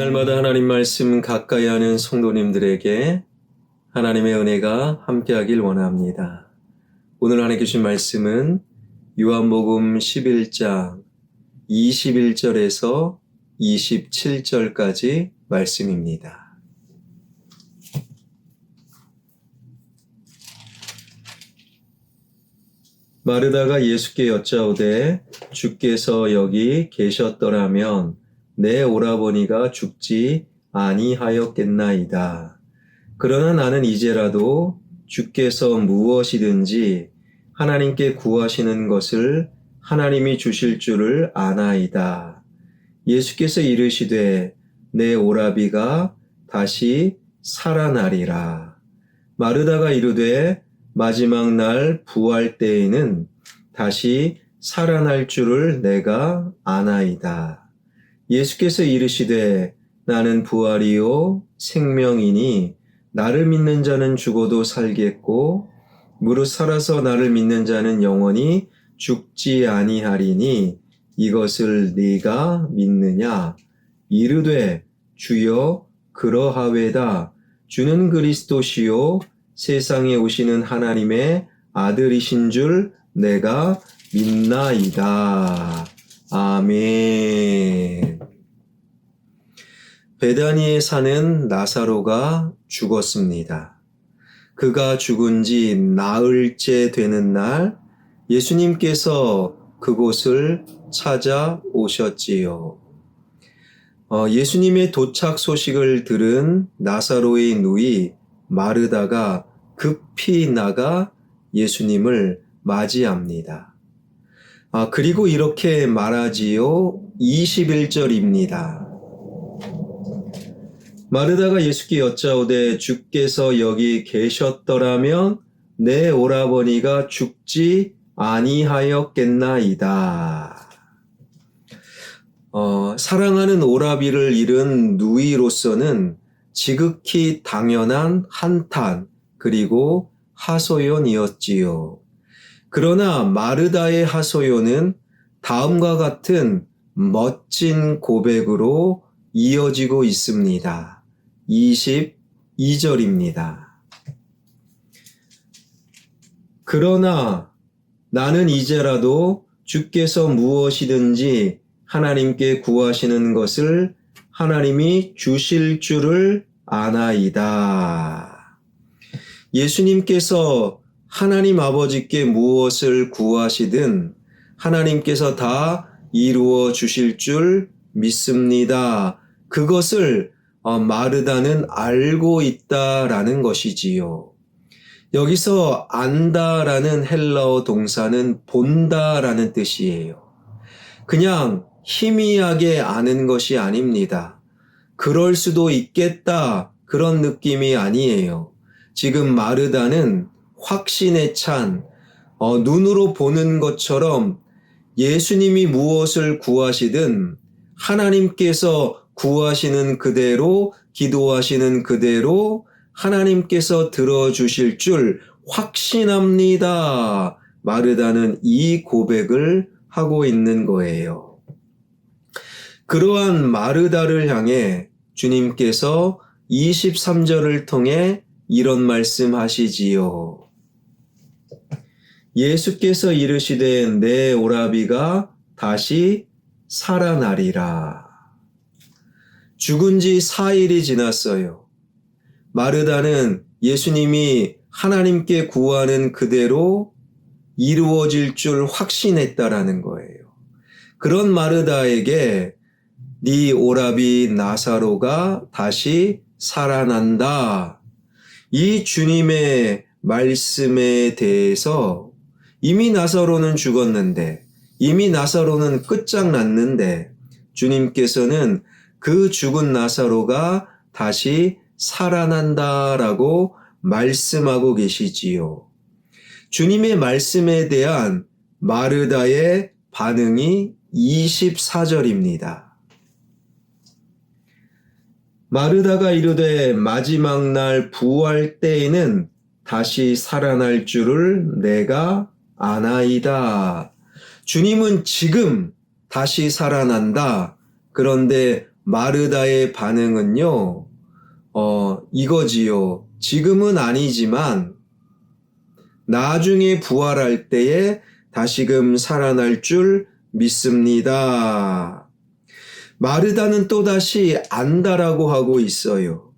날마다 하나님 말씀 가까이 하는 성도님들에게 하나님의 은혜가 함께하길 원합니다. 오늘 하나님 주신 말씀은 요한복음 11장 21절에서 27절까지 말씀입니다. 마르다가 예수께 여짜오되 주께서 여기 계셨더라면 내 오라버니가 죽지 아니하였겠나이다. 그러나 나는 이제라도 주께서 무엇이든지 하나님께 구하시는 것을 하나님이 주실 줄을 아나이다. 예수께서 이르시되 내 오라비가 다시 살아나리라. 마르다가 이르되 마지막 날 부활 때에는 다시 살아날 줄을 내가 아나이다. 예수께서 이르시되 나는 부활이요 생명이니 나를 믿는 자는 죽어도 살겠고 무릇 살아서 나를 믿는 자는 영원히 죽지 아니하리니 이것을 네가 믿느냐? 이르되 주여 그러하외다. 주는 그리스도시요 세상에 오시는 하나님의 아들이신 줄 내가 믿나이다. 아멘. 베다니에 사는 나사로가 죽었습니다. 그가 죽은 지 나흘째 되는 날 예수님께서 그곳을 찾아오셨지요. 예수님의 도착 소식을 들은 나사로의 누이 마르다가 급히 나가 예수님을 맞이합니다. 그리고 이렇게 말하지요. 21절입니다. 마르다가 예수께 여짜오되 주께서 여기 계셨더라면 내 오라버니가 죽지 아니하였겠나이다. 사랑하는 오라비를 잃은 누이로서는 지극히 당연한 한탄 그리고 하소연이었지요. 그러나 마르다의 하소연은 다음과 같은 멋진 고백으로 이어지고 있습니다. 22절입니다. 그러나 나는 이제라도 주께서 무엇이든지 하나님께 구하시는 것을 하나님이 주실 줄을 아나이다. 예수님께서 하나님 아버지께 무엇을 구하시든 하나님께서 다 이루어 주실 줄 믿습니다. 그것을 마르다는 알고 있다라는 것이지요. 여기서 안다라는 헬라어 동사는 본다라는 뜻이에요. 그냥 희미하게 아는 것이 아닙니다. 그럴 수도 있겠다 그런 느낌이 아니에요. 지금 마르다는 확신에 찬 눈으로 보는 것처럼 예수님이 무엇을 구하시든 하나님께서 구하시는 그대로 기도하시는 그대로 하나님께서 들어주실 줄 확신합니다. 마르다는 이 고백을 하고 있는 거예요. 그러한 마르다를 향해 주님께서 23절을 통해 이런 말씀하시지요. 예수께서 이르시되 내 오라비가 다시 살아나리라. 죽은 지 4일이 지났어요. 마르다는 예수님이 하나님께 구하는 그대로 이루어질 줄 확신했다라는 거예요. 그런 마르다에게 네 오라비 나사로가 다시 살아난다. 이 주님의 말씀에 대해서 이미 나사로는 죽었는데 이미 나사로는 끝장났는데 주님께서는 그 죽은 나사로가 다시 살아난다라고 말씀하고 계시지요. 주님의 말씀에 대한 마르다의 반응이 24절입니다. 마르다가 이르되 마지막 날 부활 때에는 다시 살아날 줄을 내가 아나이다. 주님은 지금 다시 살아난다. 그런데 마르다의 반응은요, 이거지요. 지금은 아니지만 나중에 부활할 때에 다시금 살아날 줄 믿습니다. 마르다는 또다시 안다라고 하고 있어요.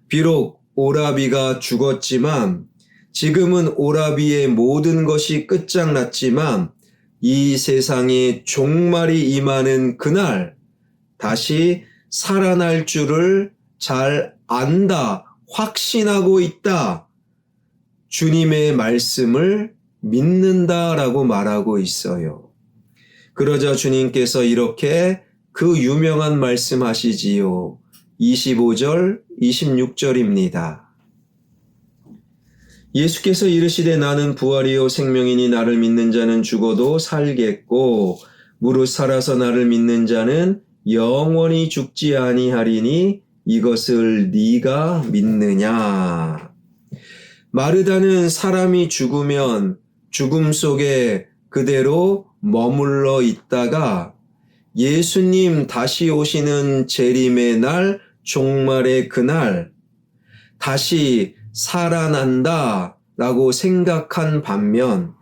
비록 오라비가 죽었지만 지금은 오라비의 모든 것이 끝장났지만 이 세상에 종말이 임하는 그날 다시 살아날 줄을 잘 안다, 확신하고 있다. 주님의 말씀을 믿는다라고 말하고 있어요. 그러자 주님께서 이렇게 그 유명한 말씀 하시지요. 25절, 26절입니다. 예수께서 이르시되 나는 부활이요 생명이니 나를 믿는 자는 죽어도 살겠고 무릇 살아서 나를 믿는 자는 영원히 죽지 아니하리니 이것을 네가 믿느냐. 마르다는 사람이 죽으면 죽음 속에 그대로 머물러 있다가 예수님 다시 오시는 재림의 날, 종말의 그날 다시 살아난다 라고 생각한 반면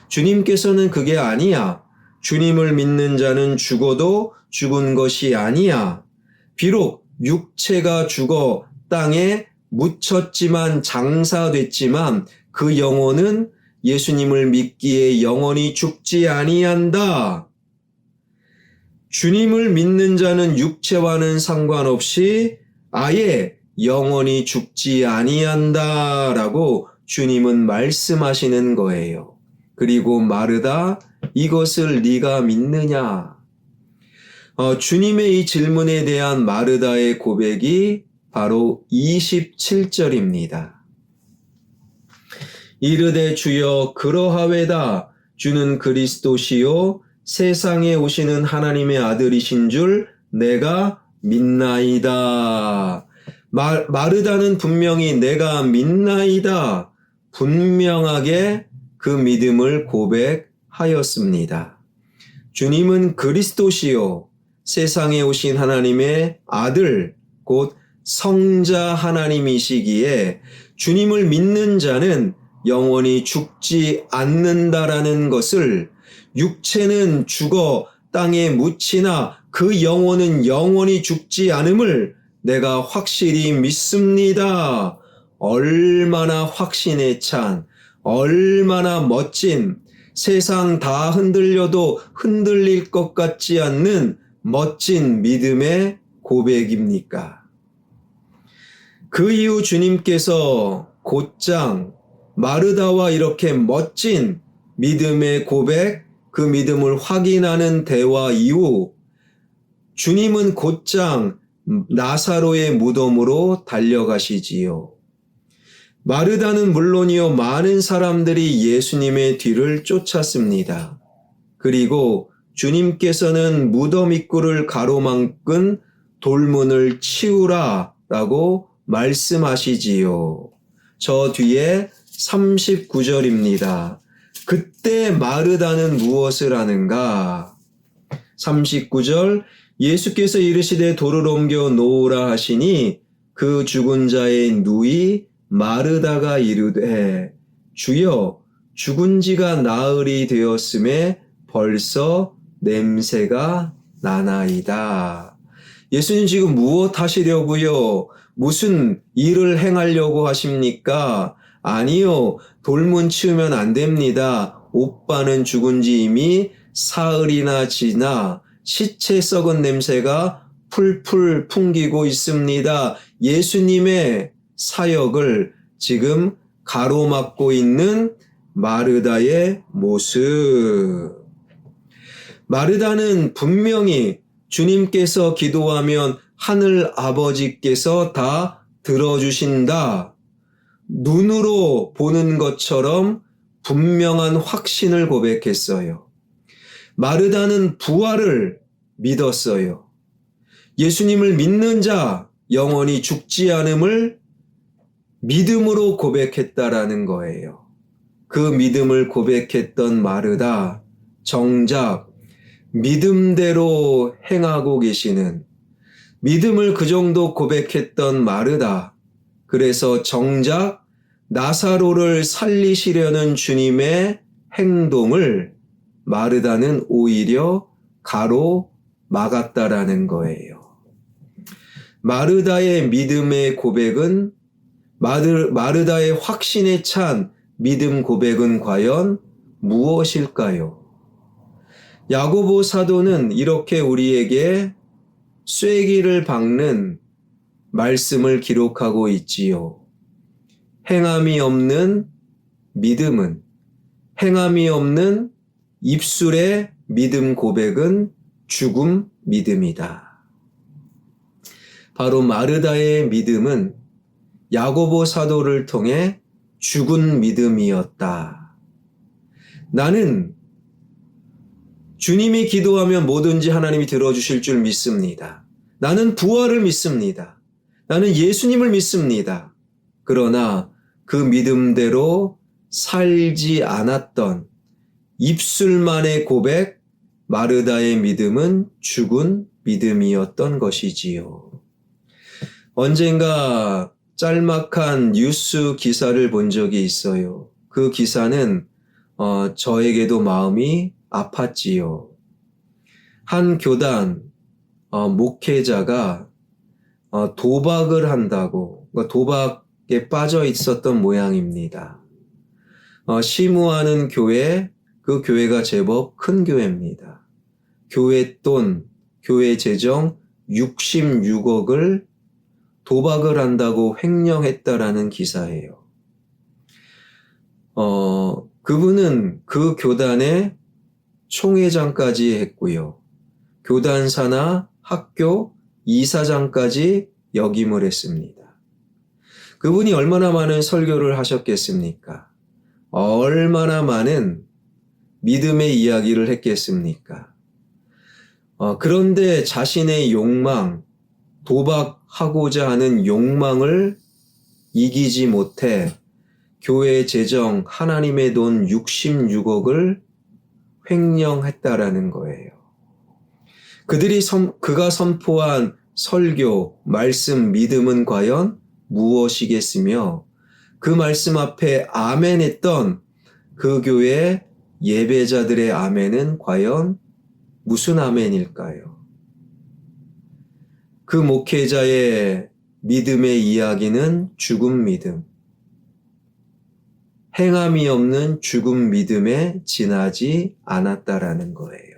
주님께서는 그게 아니야. 주님을 믿는 자는 죽어도 죽은 것이 아니야. 비록 육체가 죽어 땅에 묻혔지만 장사됐지만 그 영혼은 예수님을 믿기에 영원히 죽지 아니한다. 주님을 믿는 자는 육체와는 상관없이 아예 영원히 죽지 아니한다라고 주님은 말씀하시는 거예요. 그리고 마르다 이것을 네가 믿느냐? 주님의 이 질문에 대한 마르다의 고백이 바로 27절입니다. 이르되 주여 그러하외다. 주는 그리스도시요 세상에 오시는 하나님의 아들이신 줄 내가 믿나이다. 마르다는 분명히 내가 믿나이다. 분명하게 그 믿음을 고백하였습니다. 주님은 그리스도시요 세상에 오신 하나님의 아들 곧 성자 하나님이시기에 주님을 믿는 자는 영원히 죽지 않는다라는 것을 육체는 죽어 땅에 묻히나 그 영혼은 영원히 죽지 않음을 내가 확실히 믿습니다. 얼마나 확신에 찬, 얼마나 멋진, 세상 다 흔들려도 흔들릴 것 같지 않는 멋진 믿음의 고백입니까? 그 이후 주님께서 곧장 마르다와 이렇게 멋진 믿음의 고백, 그 믿음을 확인하는 대화 이후 주님은 곧장 나사로의 무덤으로 달려가시지요. 마르다는 물론이요 많은 사람들이 예수님의 뒤를 쫓았습니다. 그리고 주님께서는 무덤 입구를 가로막은 돌문을 치우라 라고 말씀하시지요. 저 뒤에 39절입니다. 그때 마르다는 무엇을 하는가? 39절 예수께서 이르시되 돌을 옮겨 놓으라 하시니 그 죽은 자의 누이 마르다가 이르되 주여 죽은 지가 나흘이 되었음에 벌써 냄새가 나나이다. 예수님 지금 무엇 하시려고요? 무슨 일을 행하려고 하십니까? 아니요. 돌문 치우면 안 됩니다. 오빠는 죽은 지 이미 사흘이나 지나 시체 썩은 냄새가 풀풀 풍기고 있습니다. 예수님의 사역을 지금 가로막고 있는 마르다의 모습. 마르다는 분명히 주님께서 기도하면 하늘 아버지께서 다 들어주신다. 눈으로 보는 것처럼 분명한 확신을 고백했어요. 마르다는 부활을 믿었어요. 예수님을 믿는 자 영원히 죽지 않음을 믿음으로 고백했다라는 거예요. 그 믿음을 고백했던 마르다 정작 믿음대로 행하고 계시는 믿음을 그 정도 고백했던 마르다. 그래서 정작 나사로를 살리시려는 주님의 행동을 마르다는 오히려 가로막았다라는 거예요. 마르다의 믿음의 고백은 마르다의 확신에 찬 믿음 고백은 과연 무엇일까요? 야고보 사도는 이렇게 우리에게 쐐기를 박는 말씀을 기록하고 있지요. 행함이 없는 믿음은, 행함이 없는 입술의 믿음 고백은 죽음 믿음이다. 바로 마르다의 믿음은 야고보 사도를 통해 죽은 믿음이었다. 나는 주님이 기도하면 뭐든지 하나님이 들어주실 줄 믿습니다. 나는 부활을 믿습니다. 나는 예수님을 믿습니다. 그러나 그 믿음대로 살지 않았던 입술만의 고백, 마르다의 믿음은 죽은 믿음이었던 것이지요. 언젠가 짤막한 뉴스 기사를 본 적이 있어요. 그 기사는 저에게도 마음이 아팠지요. 한 교단 목회자가 도박을 한다고 도박에 빠져 있었던 모양입니다. 시무하는 교회, 그 교회가 제법 큰 교회입니다. 교회 돈, 교회 재정 66억을 도박을 한다고 횡령했다라는 기사예요. 그분은 그 교단의 총회장까지 했고요. 교단사나 학교 이사장까지 역임을 했습니다. 그분이 얼마나 많은 설교를 하셨겠습니까? 얼마나 많은 믿음의 이야기를 했겠습니까? 그런데 자신의 욕망, 도박하고자 하는 욕망을 이기지 못해 교회 재정 하나님의 돈 66억을 횡령했다라는 거예요. 그가 선포한 설교, 말씀, 믿음은 과연 무엇이겠으며 그 말씀 앞에 아멘했던 그 교회 예배자들의 아멘은 과연 무슨 아멘일까요? 그 목회자의 믿음의 이야기는 죽은 믿음, 행함이 없는 죽은 믿음에 지나지 않았다라는 거예요.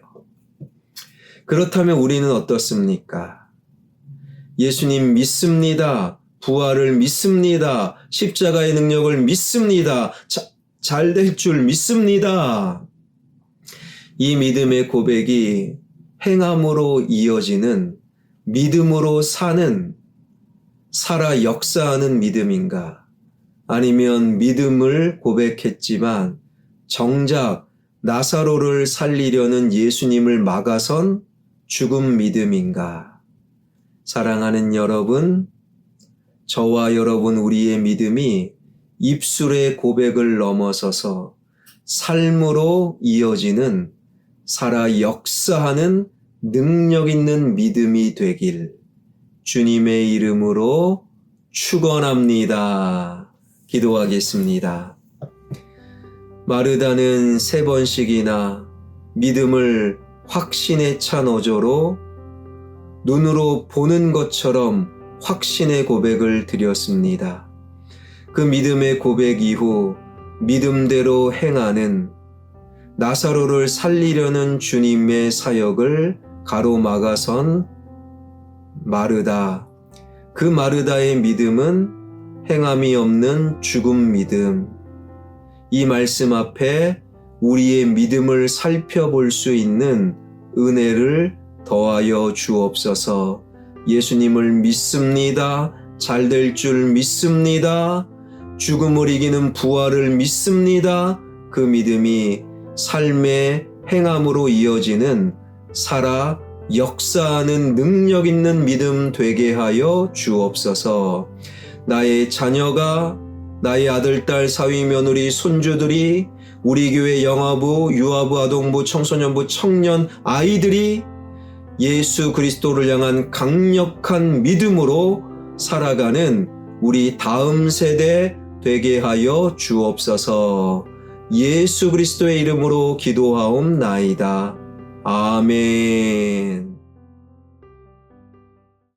그렇다면 우리는 어떻습니까? 예수님 믿습니다. 부활을 믿습니다. 십자가의 능력을 믿습니다. 잘 될 줄 믿습니다. 이 믿음의 고백이 행함으로 이어지는 믿음으로 살아 역사하는 믿음인가? 아니면 믿음을 고백했지만 정작 나사로를 살리려는 예수님을 막아선 죽은 믿음인가? 사랑하는 여러분, 저와 여러분 우리의 믿음이 입술의 고백을 넘어서서 삶으로 이어지는 살아 역사하는 능력 있는 믿음이 되길 주님의 이름으로 축원합니다. 기도하겠습니다. 마르다는 3번씩이나 믿음을 확신에 찬 어조로 눈으로 보는 것처럼 확신의 고백을 드렸습니다. 그 믿음의 고백 이후 믿음대로 행하는 나사로를 살리려는 주님의 사역을 가로막아선 마르다. 그 마르다의 믿음은 행함이 없는 죽은 믿음. 이 말씀 앞에 우리의 믿음을 살펴볼 수 있는 은혜를 더하여 주옵소서. 예수님을 믿습니다. 잘 될 줄 믿습니다. 죽음을 이기는 부활을 믿습니다. 그 믿음이 삶의 행함으로 이어지는 살아 역사하는 능력 있는 믿음 되게 하여 주옵소서. 나의 자녀가, 나의 아들, 딸, 사위, 며느리, 손주들이, 우리 교회 영아부, 유아부, 아동부, 청소년부, 청년, 아이들이 예수 그리스도를 향한 강력한 믿음으로 살아가는 우리 다음 세대 되게 하여 주옵소서. 예수 그리스도의 이름으로 기도하옵나이다. 아멘.